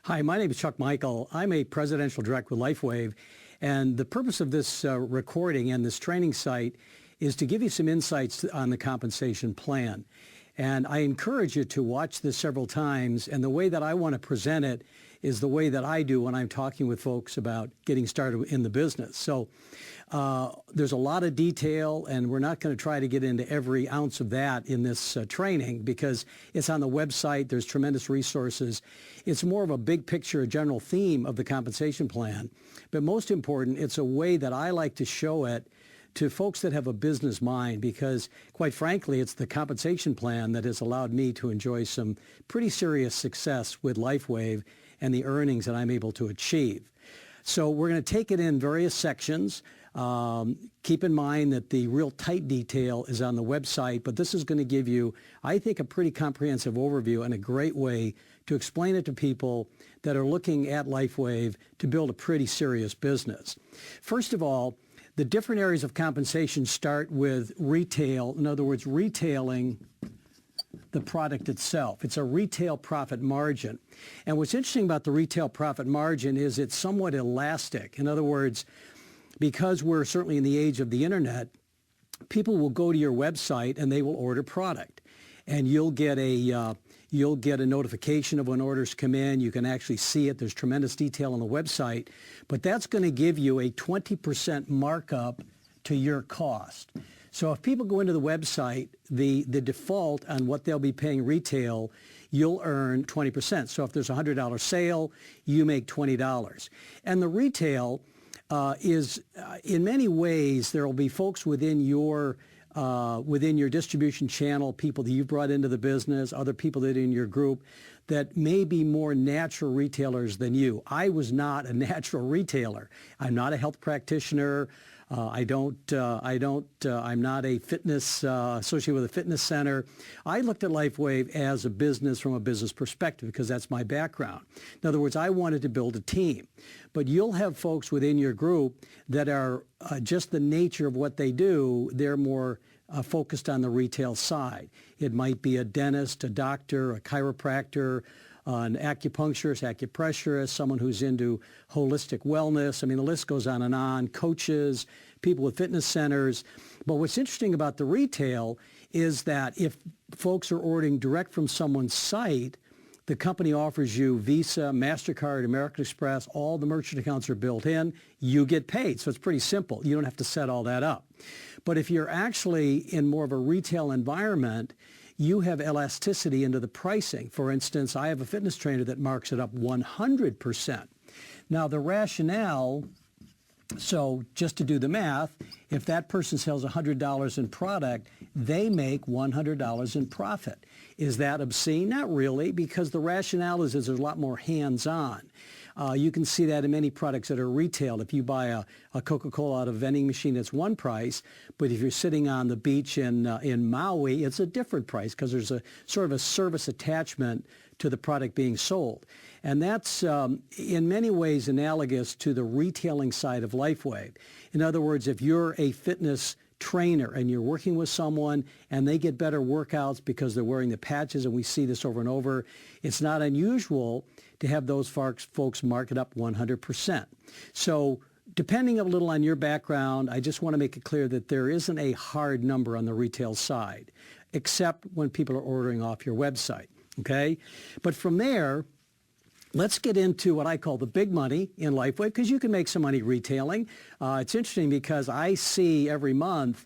Hi, my name is Chuck Michael. I'm a presidential director with Lifewave, and the purpose of this recording and this training site is to give you some insights on the compensation plan. And I encourage you to watch this several times, and the way that I want to present it is the way that I do when I'm talking with folks about getting started in the business. So there's a lot of detail, and we're not going to try to get into every ounce of that in this training because it's on the website. There's tremendous resources. It's more of a big picture, a general theme of the compensation plan. But most important, it's a way that I like to show it to folks that have a business mind because, quite frankly, it's the compensation plan that has allowed me to enjoy some pretty serious success with Lifewave and the earnings that I'm able to achieve. So we're going to take it in various sections. Keep in mind that the real tight detail is on the website, but this is going to give you, I think, a pretty comprehensive overview and a great way to explain it to people that are looking at Lifewave to build a pretty serious business. First of all, the different areas of compensation start with retail. In other words, retailing the product itself. It's a retail profit margin. And what's interesting about the retail profit margin is it's somewhat elastic. In other words, because we're certainly in the age of the internet, people will go to your website and they will order product. And you'll get a notification of when orders come in. You can actually see it. There's tremendous detail on the website. But that's going to give you a 20% markup to your cost. So if people go into the website, the default on what they'll be paying retail, you'll earn 20%. So if there's a $100 sale, you make $20. And the retail is, in many ways, there will be folks within your distribution channel, people that you've brought into the business, other people that are in your group that may be more natural retailers than you. I was not a natural retailer. I'm not a health practitioner. I'm not a fitness associated with a fitness center. I looked at Lifewave as a business from a business perspective because that's my background. In other words, I wanted to build a team. But you'll have folks within your group that are just the nature of what they do. They're more focused on the retail side. It might be a dentist, a doctor, a chiropractor, an acupuncturist, acupressurist, someone who's into holistic wellness. I mean, the list goes on, coaches, people with fitness centers. But what's interesting about the retail is that if folks are ordering direct from someone's site, the company offers you Visa, MasterCard, American Express, all the merchant accounts are built in, you get paid. So it's pretty simple. You don't have to set all that up. But if you're actually in more of a retail environment, you have elasticity into the pricing. For instance, I have a fitness trainer that marks it up 100%. Now the rationale, so just to do the math, if that person sells $100 in product, they make $100 in profit. Is that obscene? Not really, because the rationale is there's a lot more hands-on. You can see that in many products that are retailed. If you buy a Coca-Cola out of a vending machine, it's one price, but if you're sitting on the beach in Maui, it's a different price because there's a sort of a service attachment to the product being sold. And that's in many ways analogous to the retailing side of Lifewave. In other words, if you're a fitness trainer and you're working with someone and they get better workouts because they're wearing the patches, and we see this over and over, it's not unusual to have those folks mark it up 100%. So depending a little on your background, I just want to make it clear that there isn't a hard number on the retail side, except when people are ordering off your website, okay? But from there, let's get into what I call the big money in Lifewave, because you can make some money retailing. It's interesting because I see every month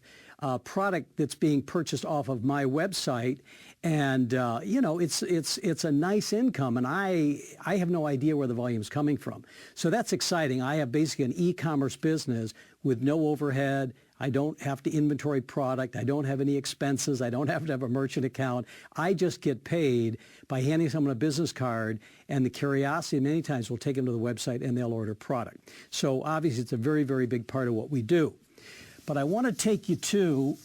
product that's being purchased off of my website, and you know, it's a nice income, and I have no idea where the volume is coming from. So that's exciting. I have basically an e-commerce business with no overhead. I don't have to inventory product. I don't have any expenses. I don't have to have a merchant account. I just get paid by handing someone a business card, and the curiosity many times will take them to the website and they'll order product. So obviously it's a very, very big part of what we do. But I want to take you to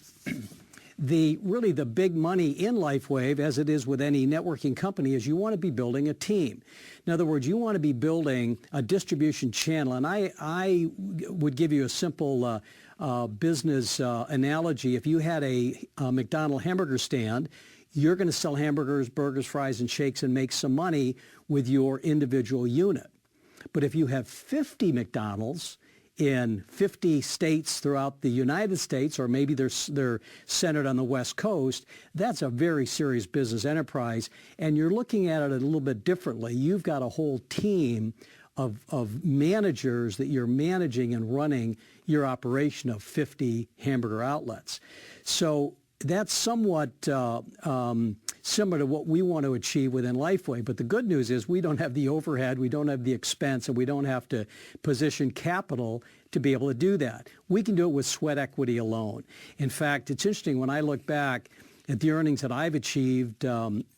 really the big money in Lifewave, as it is with any networking company, is you want to be building a team. In other words, you want to be building a distribution channel. And I would give you a simple business analogy. If you had a McDonald's hamburger stand, You're going to sell hamburgers, burgers, fries, and shakes and make some money with your individual unit. But if you have 50 McDonald's in 50 states throughout the United States, or maybe they're centered on the West Coast, that's a very serious business enterprise, and you're looking at it a little bit differently. You've got a whole team of managers that you're managing and running your operation of 50 hamburger outlets. So that's somewhat similar to what we want to achieve within Lifewave. But the good news is we don't have the overhead, we don't have the expense, and we don't have to position capital to be able to do that. We can do it with sweat equity alone. In fact, it's interesting when I look back at the earnings that I've achieved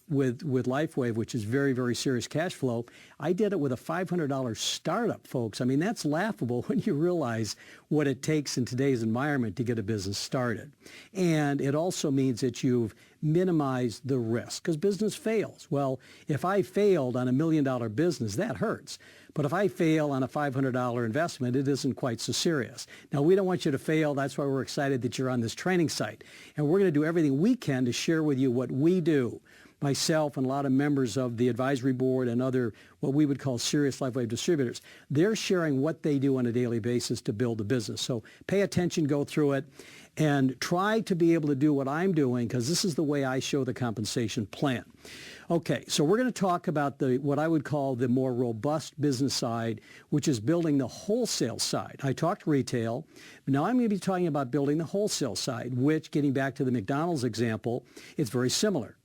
with Lifewave, which is very, very serious cash flow, I did it with a $500 startup, folks. I mean, that's laughable when you realize what it takes in today's environment to get a business started. And it also means that you've minimized the risk because business fails. Well, if I failed on $1 million business, that hurts. But if I fail on a $500 investment, it isn't quite so serious. Now, we don't want you to fail. That's why we're excited that you're on this training site. And we're going to do everything we can to share with you what we do. Myself and a lot of members of the advisory board and other what we would call serious Lifewave distributors, they're sharing what they do on a daily basis to build a business. So pay attention, go through it, and try to be able to do what I'm doing because this is the way I show the compensation plan. Okay, so we're going to talk about what I would call the more robust business side, which is building the wholesale side. I talked retail, but now I'm going to be talking about building the wholesale side, which, getting back to the McDonald's example, it's very similar.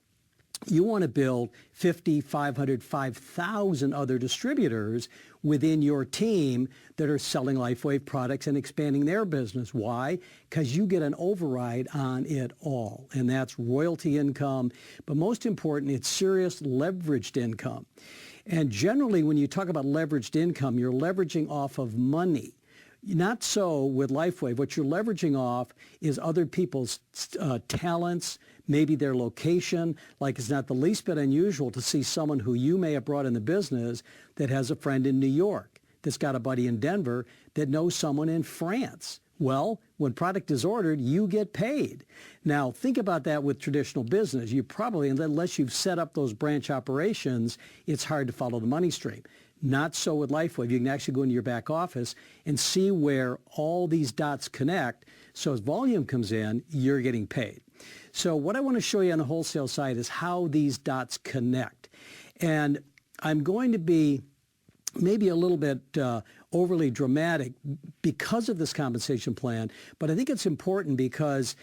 You want to build 50, 500, 5,000 other distributors within your team that are selling Lifewave products and expanding their business. Why? Because you get an override on it all, and that's royalty income. But most important, it's serious leveraged income. And generally, when you talk about leveraged income, you're leveraging off of money. Not so with Lifewave. What you're leveraging off is other people's talents, maybe their location. Like, it's not the least bit unusual to see someone who you may have brought in the business that has a friend in New York, that's got a buddy in Denver, that knows someone in France. Well, when product is ordered, you get paid. Now, think about that with traditional business. You probably, unless you've set up those branch operations, it's hard to follow the money stream. Not so with Lifewave. You can actually go into your back office and see where all these dots connect. So as volume comes in, you're getting paid. So what I want to show you on the wholesale side is how these dots connect. And I'm going to be maybe a little bit overly dramatic because of this compensation plan, but I think it's important because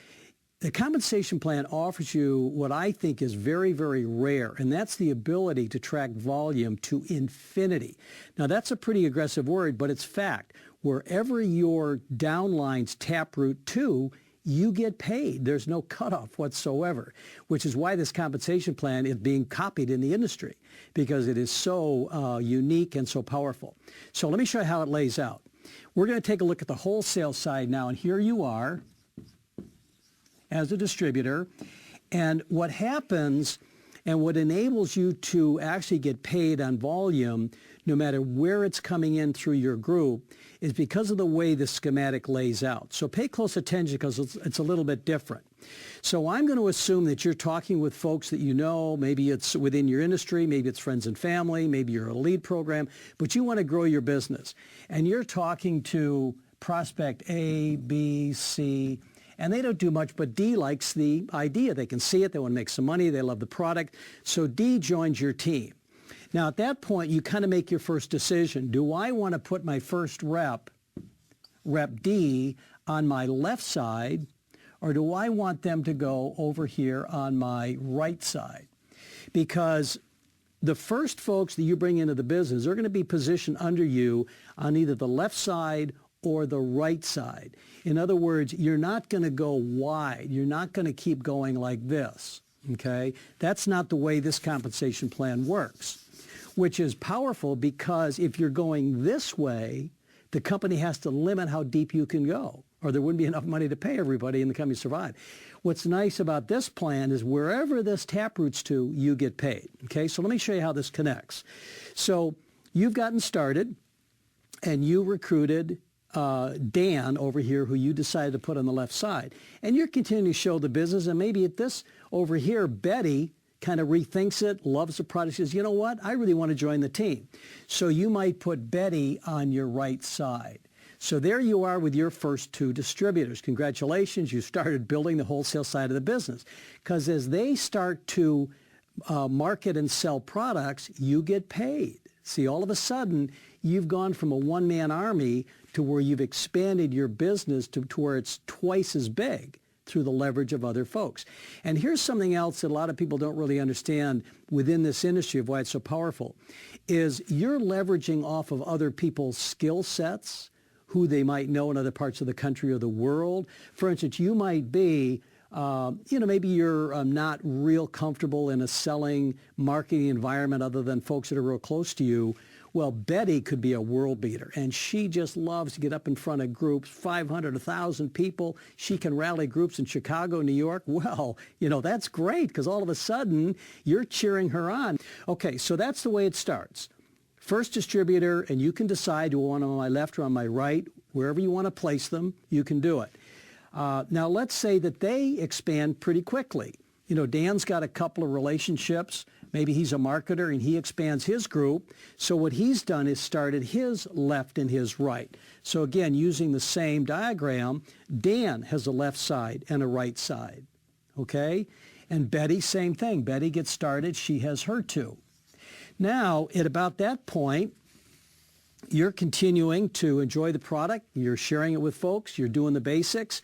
the compensation plan offers you what I think is very, very rare, and that's the ability to track volume to infinity. Now, that's a pretty aggressive word, but it's fact. Wherever your downlines taproot to, you get paid. There's no cutoff whatsoever, which is why this compensation plan is being copied in the industry, because it is so unique and so powerful. So let me show you how it lays out. We're going to take a look at the wholesale side now, and here you are as a distributor. And what happens and what enables you to actually get paid on volume, no matter where it's coming in through your group, is because of the way the schematic lays out. So pay close attention because it's a little bit different. So I'm going to assume that you're talking with folks that you know. Maybe it's within your industry, maybe it's friends and family, maybe you're a lead program, but you want to grow your business. And you're talking to prospect A, B, C, and they don't do much, but D likes the idea. They can see it. They want to make some money. They love the product. So D joins your team. Now, at that point, you kind of make your first decision. Do I want to put my first rep D, on my left side, or do I want them to go over here on my right side? Because the first folks that you bring into the business are going to be positioned under you on either the left side or the right side. In other words, you're not going to go wide. You're not going to keep going like this, okay? That's not the way this compensation plan works, which is powerful because if you're going this way, the company has to limit how deep you can go, or there wouldn't be enough money to pay everybody and the company survive. What's nice about this plan is wherever this taproots to, you get paid, okay? So let me show you how this connects. So you've gotten started and you recruited Dan over here, who you decided to put on the left side. And you're continuing to show the business, and maybe at this over here, Betty kind of rethinks it, loves the product, says, you know what, I really want to join the team. So you might put Betty on your right side. So there you are with your first two distributors. Congratulations, you started building the wholesale side of the business. Because as they start to market and sell products, you get paid. See, all of a sudden, you've gone from a one-man army to where you've expanded your business to where it's twice as big through the leverage of other folks. And here's something else that a lot of people don't really understand within this industry of why it's so powerful, is you're leveraging off of other people's skill sets, who they might know in other parts of the country or the world. For instance, you might be, maybe you're not real comfortable in a selling, marketing environment other than folks that are real close to you. Well, Betty could be a world beater, and she just loves to get up in front of groups, 500, 1,000 people. She can rally groups in Chicago, New York. Well, that's great because all of a sudden you're cheering her on. Okay, so that's the way it starts. First distributor, and you can decide, do I want them on my left or on my right? Wherever you want to place them, you can do it. Now, let's say that they expand pretty quickly. Dan's got a couple of relationships. Maybe he's a marketer and he expands his group. So what he's done is started his left and his right. So again, using the same diagram, Dan has a left side and a right side. Okay? And Betty, same thing. Betty gets started. She has her two. Now, at about that point, you're continuing to enjoy the product. You're sharing it with folks. You're doing the basics.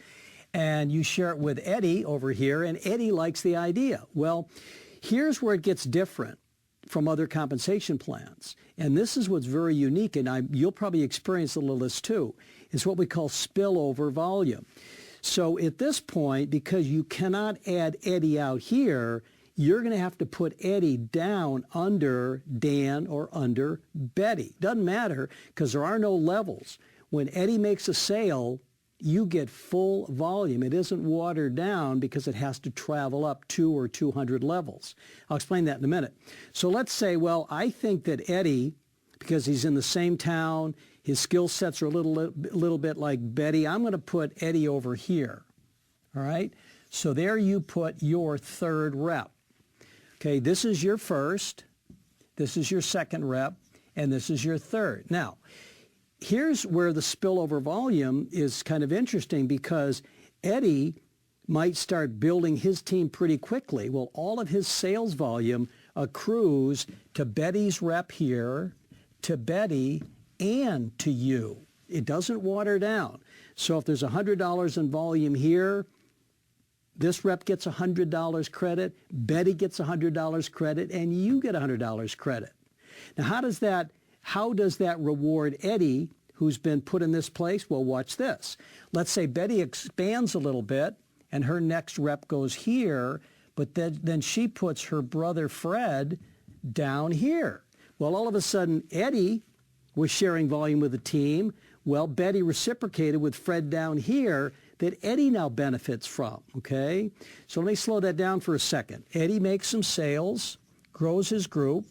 And you share it with Eddie over here, and Eddie likes the idea. Well, here's where it gets different from other compensation plans. And this is what's very unique, and you'll probably experience a little of this too, is what we call spillover volume. So at this point, because you cannot add Eddie out here, you're going to have to put Eddie down under Dan or under Betty. Doesn't matter because there are no levels. When Eddie makes a sale, you get full volume. It isn't watered down because it has to travel up 2 or 200 levels. I'll explain that in a minute. So let's say, well, I think that Eddie, because he's in the same town, his skill sets are a little bit like Betty, I'm going to put Eddie over here. All right? So there you put your third rep. Okay, this is your first, this is your second rep, and this is your third. Now, here's where the spillover volume is kind of interesting because Eddie might start building his team pretty quickly. Well, all of his sales volume accrues to Betty's rep here, to Betty, and to you. It doesn't water down. So if there's $100 in volume here, this rep gets $100 credit, Betty gets $100 credit, and you get $100 credit. Now, how does that reward Eddie, who's been put in this place? Well, watch this. Let's say Betty expands a little bit, and her next rep goes here, but then she puts her brother Fred down here. Well, all of a sudden, Eddie was sharing volume with the team. Well, Betty reciprocated with Fred down here that Eddie now benefits from, okay? So let me slow that down for a second. Eddie makes some sales, grows his group.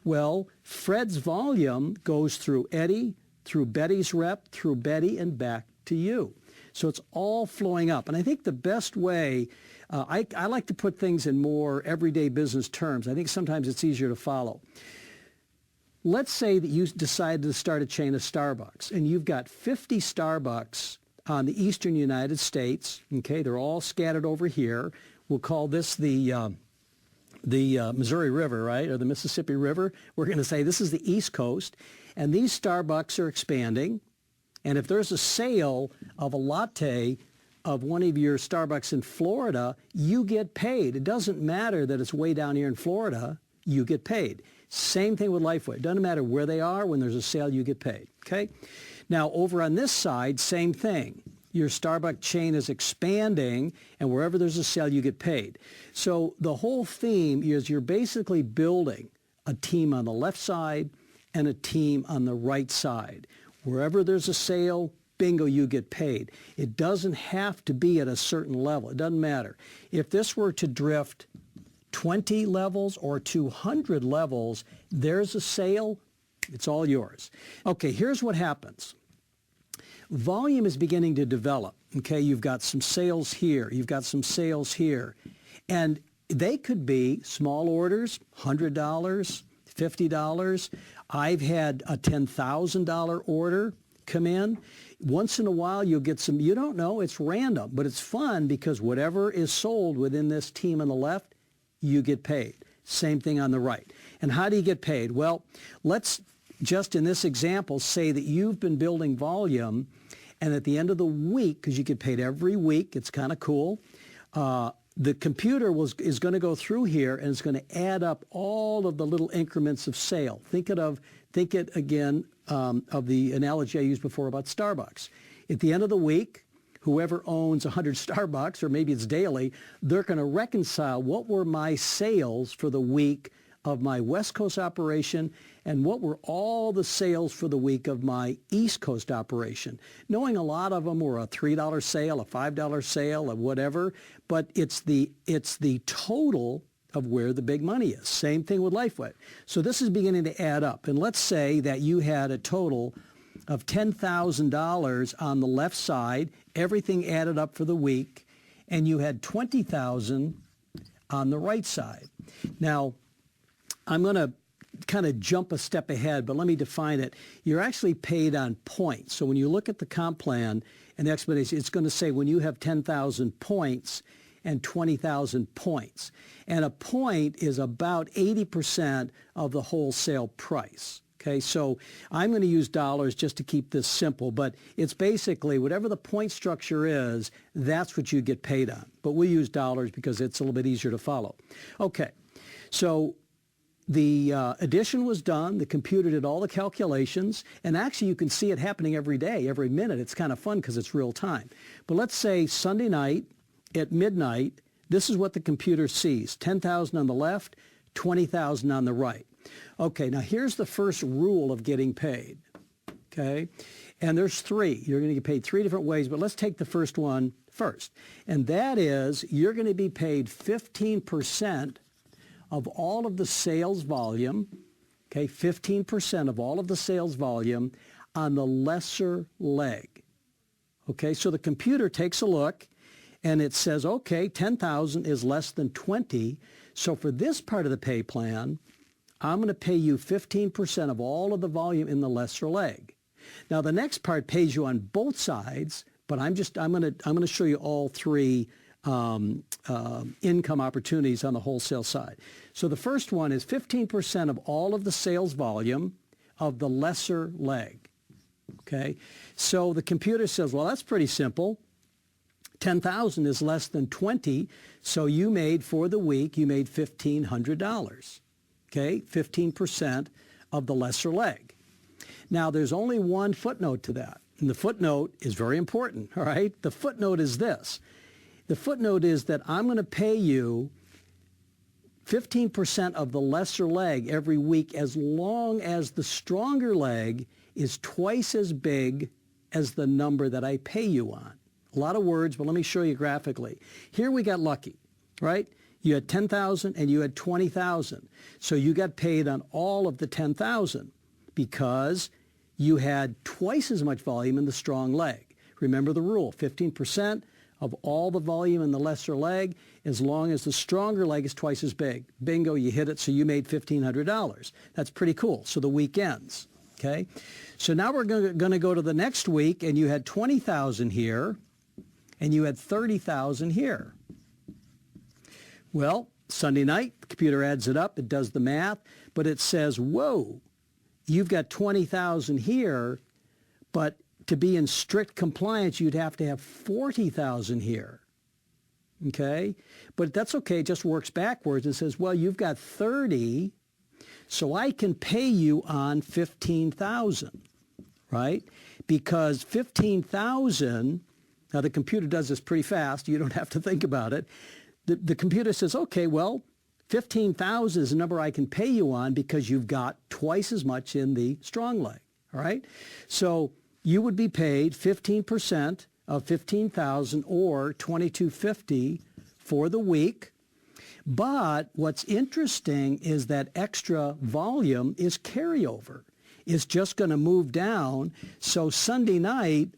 Well, Fred's volume goes through Eddie, through Betty's rep, through Betty, and back to you. So it's all flowing up. And I think the best way, I like to put things in more everyday business terms. I think sometimes it's easier to follow. Let's say that you decided to start a chain of Starbucks, and you've got 50 Starbucks on the eastern United States. Okay, they're all scattered over here. We'll call this the Missouri River, right, or the Mississippi River. We're going to say this is the East Coast, and these Starbucks are expanding. And if there's a sale of a latte of one of your Starbucks in Florida, you get paid. It doesn't matter that it's way down here in Florida. You get paid. Same thing with Lifewave. It doesn't matter where they are. When there's a sale, you get paid. Okay? Now, over on this side, same thing. Your Starbucks chain is expanding, and wherever there's a sale, you get paid. So the whole theme is you're basically building a team on the left side and a team on the right side. Wherever there's a sale, bingo, you get paid. It doesn't have to be at a certain level. It doesn't matter. If this were to drift 20 levels or 200 levels, there's a sale, it's all yours. Okay, here's what happens. volume is beginning to develop. Okay, you've got some sales here, you've got some sales here, and they could be small orders, $100, $50. I've had a $10,000 order come in. Once in a while you'll get some, you don't know, it's random, but it's fun because whatever is sold within this team on the left, you get paid. Same thing on the right. And how do you get paid? Well, let's just in this example say that you've been building volume, and at the end of the week, because you get paid every week, it's kind of cool, the computer is going to go through here and it's going to add up all of the little increments of sale. Think it again of the analogy I used before about Starbucks. At the end of the week, whoever owns 100 Starbucks, or maybe it's daily, they're going to reconcile what were my sales for the week of my West Coast operation and what were all the sales for the week of my East Coast operation. Knowing a lot of them were a $3 sale, a $5 sale, or whatever, but it's the total of where the big money is. Same thing with Lifewave. So this is beginning to add up. And let's say that you had a total of $10,000 on the left side, everything added up for the week, and you had $20,000 on the right side. Now, I'm going to kind of jump a step ahead, but let me define it. You're actually paid on points. So when you look at the comp plan and the explanation, it's going to say when you have 10,000 points and 20,000 points. And a point is about 80% of the wholesale price. Okay, so I'm going to use dollars just to keep this simple, but it's basically whatever the point structure is, that's what you get paid on. But we use dollars because it's a little bit easier to follow. Okay, so the addition was done. The computer did all the calculations, and actually you can see it happening every day, every minute. It's kind of fun because it's real time. But let's say Sunday night at midnight, this is what the computer sees: 10,000 on the left, 20,000 on the right. Okay, now here's the first rule of getting paid, okay? And there's three. You're going to get paid three different ways, but let's take the first one first. And that is you're going to be paid 15% of all of the sales volume, okay, 15% of all of the sales volume on the lesser leg. Okay, so the computer takes a look and it says, okay, 10,000 is less than 20. So for this part of the pay plan, I'm going to pay you 15% of all of the volume in the lesser leg. Now the next part pays you on both sides, but I'm going to show you all three income opportunities on the wholesale side. So the first one is 15% of all of the sales volume of the lesser leg. Okay, so the computer says, well, that's pretty simple. 10,000 is less than 20, so you made for the week, you made $1,500. Okay, 15% of the lesser leg. Now, there's only one footnote to that, and the footnote is very important, all right? The footnote is this. The footnote is that I'm going to pay you 15% of the lesser leg every week as long as the stronger leg is twice as big as the number that I pay you on. A lot of words, but let me show you graphically. Here we got lucky, right? You had 10,000 and you had 20,000. So you got paid on all of the 10,000 because you had twice as much volume in the strong leg. Remember the rule, 15% of all the volume in the lesser leg as long as the stronger leg is twice as big. Bingo, you hit it, so you made $1,500. That's pretty cool. So the week ends, okay? So now we're going to go to the next week, and you had 20,000 here, and you had 30,000 here. Well, Sunday night, the computer adds it up, it does the math, but it says, whoa, you've got 20,000 here, but to be in strict compliance, you'd have to have 40,000 here, okay? But that's okay, it just works backwards and says, well, you've got 30, so I can pay you on 15,000, right? Because 15,000, now the computer does this pretty fast, you don't have to think about it. The computer says, okay, well, 15,000 is a number I can pay you on because you've got twice as much in the strong leg, all right? So you would be paid 15% of 15,000 or $2,250 for the week. But what's interesting is that extra volume is carryover. It's just going to move down. So Sunday night,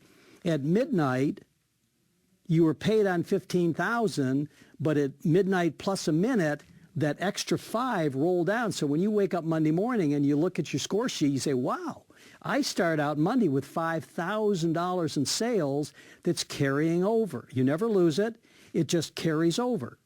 at midnight, you were paid on 15,000, but at midnight plus a minute, that extra 5 rolled down. So when you wake up Monday morning and you look at your score sheet, you say, wow, I start out Monday with $5,000 in sales that's carrying over. You never lose it. It just carries over.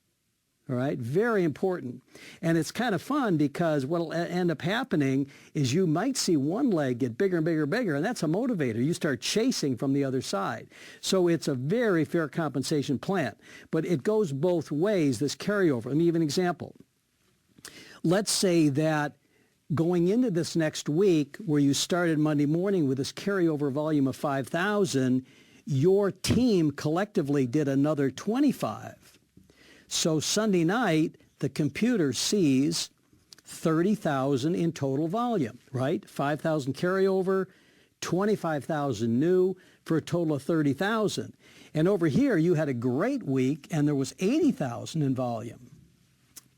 All right, very important. And it's kind of fun because what will end up happening is you might see one leg get bigger and bigger and bigger, and that's a motivator. You start chasing from the other side. So it's a very fair compensation plan. But it goes both ways, this carryover. Let me give an example. Let's say that going into this next week where you started Monday morning with this carryover volume of 5,000, your team collectively did another 25. So Sunday night, the computer sees 30,000 in total volume, right? 5,000 carryover, 25,000 new for a total of 30,000. And over here, you had a great week and there was 80,000 in volume,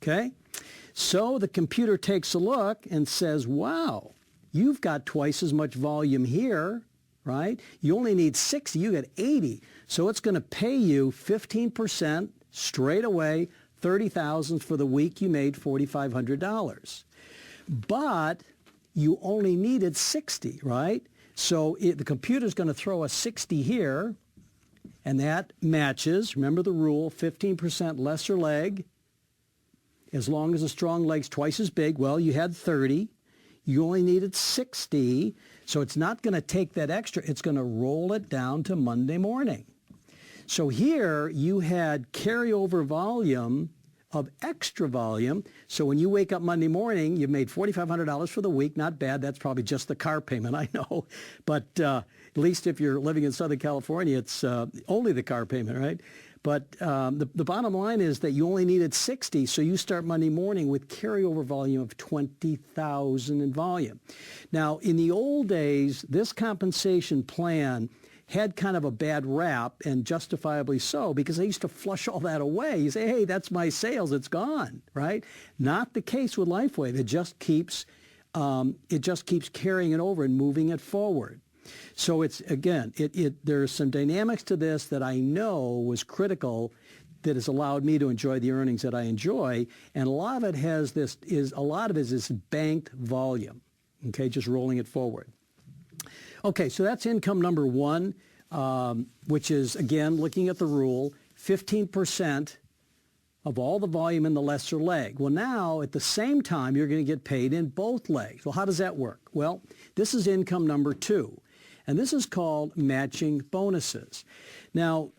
okay? So the computer takes a look and says, wow, you've got twice as much volume here, right? You only need 60, you get 80. So it's going to pay you 15% straight away, 30,000 for the week you made $4,500. But you only needed 60, right? So the computer's going to throw a 60 here, and that matches, remember the rule, 15% lesser leg. As long as the strong leg's twice as big, well, you had 30. You only needed 60, so it's not going to take that extra. It's going to roll it down to Monday morning. So here you had carryover volume of extra volume. So when you wake up Monday morning, you've made $4,500 for the week. Not bad. That's probably just the car payment, I know. But at least if you're living in Southern California, it's only the car payment, right? But the bottom line is that you only needed 60, so you start Monday morning with carryover volume of 20,000 in volume. Now, in the old days, this compensation plan had kind of a bad rap, and justifiably so, because they used to flush all that away. You say, hey, that's my sales, it's gone, right? Not the case with Lifewave. It just keeps carrying it over and moving it forward. So it's, again, there's some dynamics to this that I know was critical that has allowed me to enjoy the earnings that I enjoy, and a lot of it is this banked volume, okay, just rolling it forward. Okay, so that's income number one, which is, again, looking at the rule, 15% of all the volume in the lesser leg. Well, now, at the same time, you're going to get paid in both legs. Well, how does that work? Well, this is income number two, and this is called matching bonuses. Now,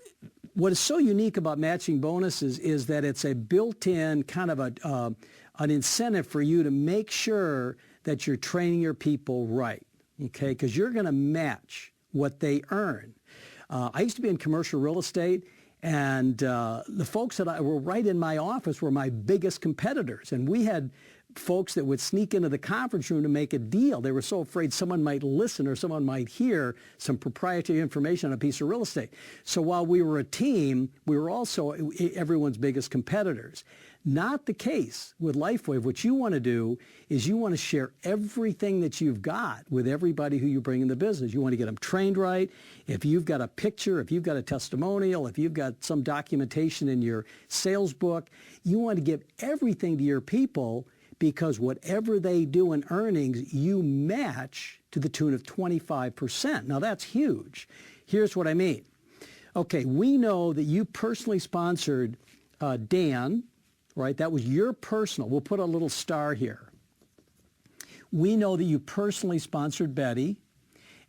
what is so unique about matching bonuses is that it's a built-in kind of an incentive for you to make sure that you're training your people right. Okay, because you're going to match what they earn. I used to be in commercial real estate, and the folks that were right in my office were my biggest competitors. And we had folks that would sneak into the conference room to make a deal. They were so afraid someone might listen or someone might hear some proprietary information on a piece of real estate. So while we were a team, we were also everyone's biggest competitors. Not the case with Lifewave. What you want to do is you want to share everything that you've got with everybody who you bring in the business. You want to get them trained right. If you've got a picture, if you've got a testimonial, if you've got some documentation in your sales book, you want to give everything to your people, because whatever they do in earnings, you match to the tune of 25%. Now that's huge. Here's what I mean. Okay, we know that you personally sponsored Dan, right? That was your personal. We'll put a little star here. We know that you personally sponsored Betty,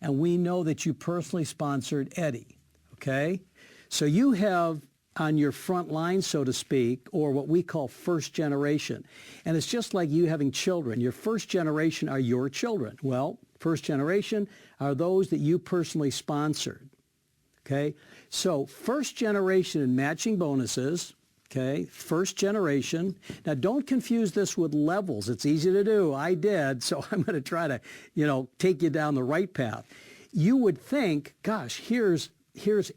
and we know that you personally sponsored Eddie, okay? So you have on your front line, so to speak, or what we call first generation. And it's just like you having children. Your first generation are your children. Well, first generation are those that you personally sponsored, okay? So first generation in matching bonuses, okay, first generation. Now, don't confuse this with levels. It's easy to do. I did, so I'm going to try to, take you down the right path. You would think, gosh, here's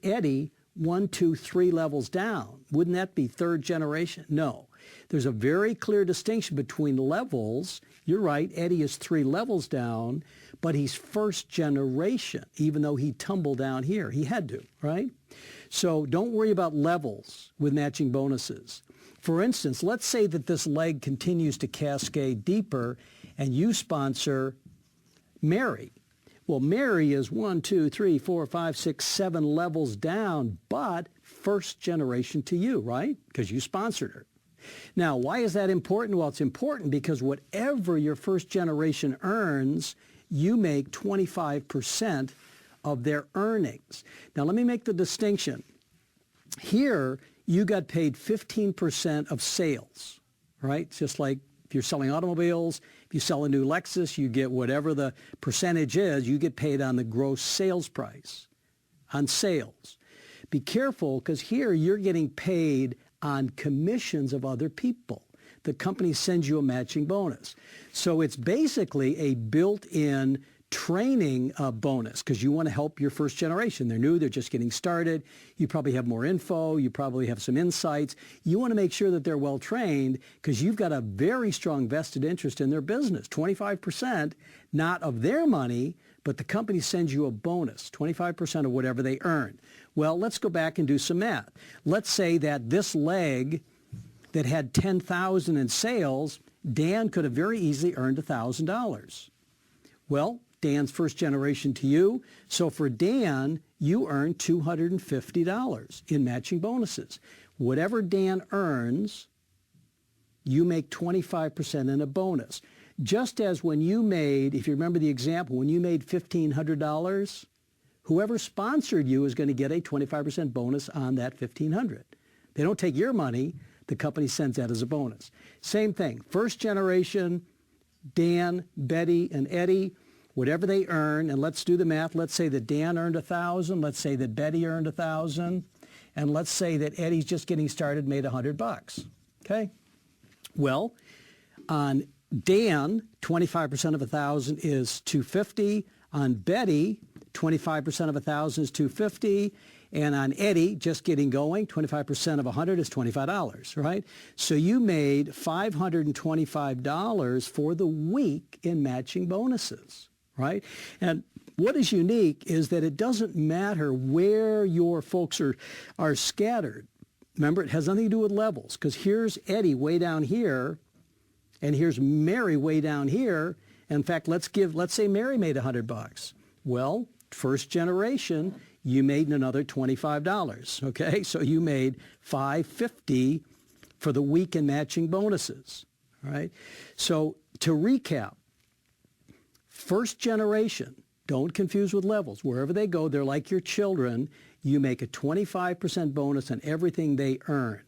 Eddie 1, 2, 3 levels down. Wouldn't that be third generation? No. There's a very clear distinction between levels. You're right, Eddie is 3 levels down, but he's first generation, even though he tumbled down here. He had to, right? So don't worry about levels with matching bonuses. For instance, let's say that this leg continues to cascade deeper and you sponsor Mary. Well, Mary is 1, 2, 3, 4, 5, 6, 7 levels down, but first generation to you, right? Because you sponsored her. Now, why is that important? Well, it's important because whatever your first generation earns, you make 25% of their earnings. Now, let me make the distinction. Here, you got paid 15% of sales, right? Just like if you're selling automobiles, if you sell a new Lexus, you get whatever the percentage is, you get paid on the gross sales price, on sales. Be careful, because here you're getting paid on commissions of other people. The company sends you a matching bonus. So it's basically a built-in training bonus, because you want to help your first generation. They're new, they're just getting started. You probably have more info, you probably have some insights. You want to make sure that they're well trained, because you've got a very strong vested interest in their business. 25%, not of their money, but the company sends you a bonus, 25% of whatever they earn. Well, let's go back and do some math. Let's say that this leg that had $10,000 in sales, Dan could have very easily earned $1,000. Well, Dan's first generation to you. So for Dan, you earn $250 in matching bonuses. Whatever Dan earns, you make 25% in a bonus. Just as when you made, if you remember the example, when you made $1,500, whoever sponsored you is going to get a 25% bonus on that $1,500. They don't take your money. The company sends that as a bonus. Same thing. First generation, Dan, Betty, and Eddie, whatever they earn, and let's do the math. Let's say that Dan earned $1,000. Let's say that Betty earned $1,000. And let's say that Eddie's just getting started, made $100. Okay? Well, on Dan, 25% of $1,000 is $250. On Betty, 25% of $1,000 is $250. And on Eddie, just getting going, 25% of $100 is $25, right? So you made $525 for the week in matching bonuses, right? And what is unique is that it doesn't matter where your folks are scattered. Remember, it has nothing to do with levels, because here's Eddie way down here, and here's Mary way down here. In fact, let's say Mary made $100. Well, first generation, you made another $25, okay? So you made $550 for the week in matching bonuses, all right? So to recap, first generation, don't confuse with levels. Wherever they go, they're like your children. You make a 25% bonus on everything they earn.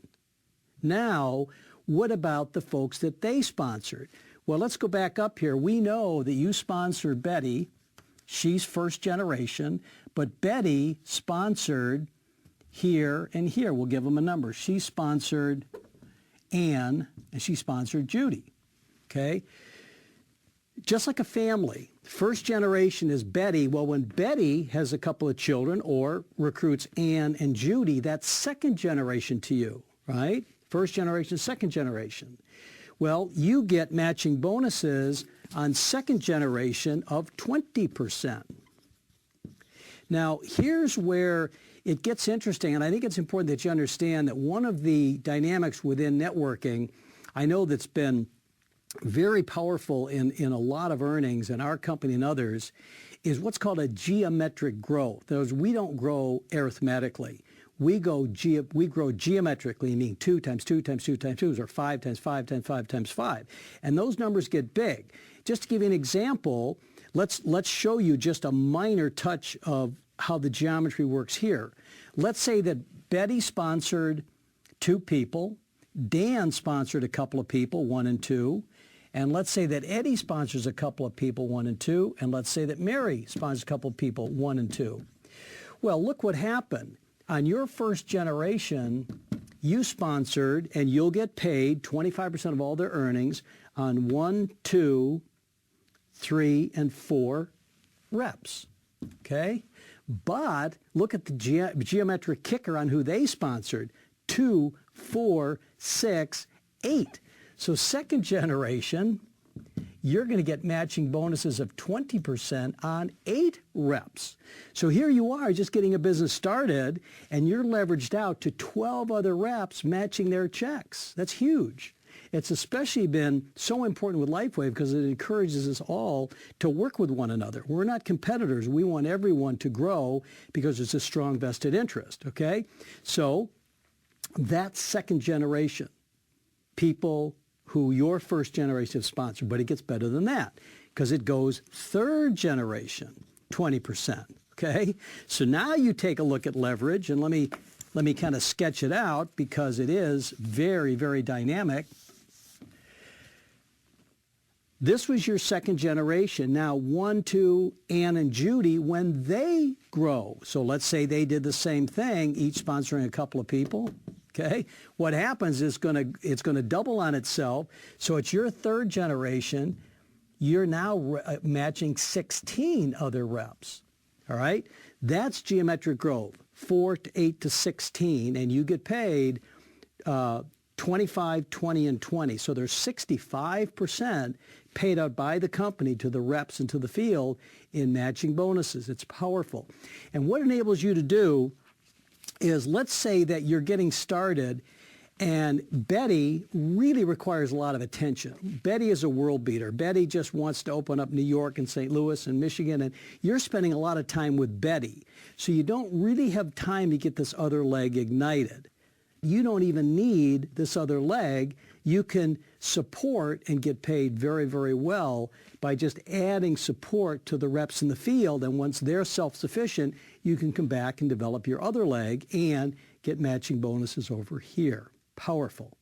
Now, what about the folks that they sponsored? Well, let's go back up here. We know that you sponsored Betty. She's first generation, but Betty sponsored here and here. We'll give them a number. She sponsored Ann, and she sponsored Judy, okay? Just like a family, first generation is Betty. Well, when Betty has a couple of children or recruits Ann and Judy, that's second generation to you, right? First generation, second generation. Well, you get matching bonuses on second generation of 20%. Now, here's where it gets interesting, and I think it's important that you understand that one of the dynamics within networking, I know that's been very powerful in a lot of earnings in our company and others, is what's called a geometric growth. In other words, we don't grow arithmetically. We grow geometrically, meaning 2 times 2 times 2 times 2, or 5 times 5 times 5 times 5. And those numbers get big. Just to give you an example, let's show you just a minor touch of how the geometry works here. Let's say that Betty sponsored 2 people, Dan sponsored a couple of people, 1 and 2, and let's say that Eddie sponsors a couple of people, 1 and 2, and let's say that Mary sponsors a couple of people, 1 and 2. Well, look what happened. On your first generation, you sponsored, and you'll get paid 25% of all their earnings on 1, 2, 3, and 4 reps, okay? But look at the geometric kicker on who they sponsored, 2, 4, 6, 8. So second generation, you're going to get matching bonuses of 20% on 8 reps. So here you are just getting a business started, and you're leveraged out to 12 other reps matching their checks. That's huge. It's especially been so important with Lifewave because it encourages us all to work with one another. We're not competitors. We want everyone to grow because it's a strong vested interest, okay? So that's second generation. People who your first generation have sponsored, but it gets better than that because it goes third generation, 20%, okay? So now you take a look at leverage, and let me kind of sketch it out because it is very, very dynamic. This was your second generation. Now, 1, 2, Ann and Judy, when they grow, so let's say they did the same thing, each sponsoring a couple of people, okay? What happens is it's going to double on itself. So it's your third generation. You're now matching 16 other reps, all right? That's geometric growth, 4 to 8 to 16, and you get paid 25, 20, and 20. So there's 65% paid out by the company to the reps and to the field in matching bonuses. It's powerful. And what it enables you to do is, let's say that you're getting started and Betty really requires a lot of attention. Betty is a world beater. Betty just wants to open up New York and St. Louis and Michigan, and you're spending a lot of time with Betty. So you don't really have time to get this other leg ignited. You don't even need this other leg. You can support and get paid very, very well by just adding support to the reps in the field. And once they're self-sufficient, you can come back and develop your other leg and get matching bonuses over here. Powerful.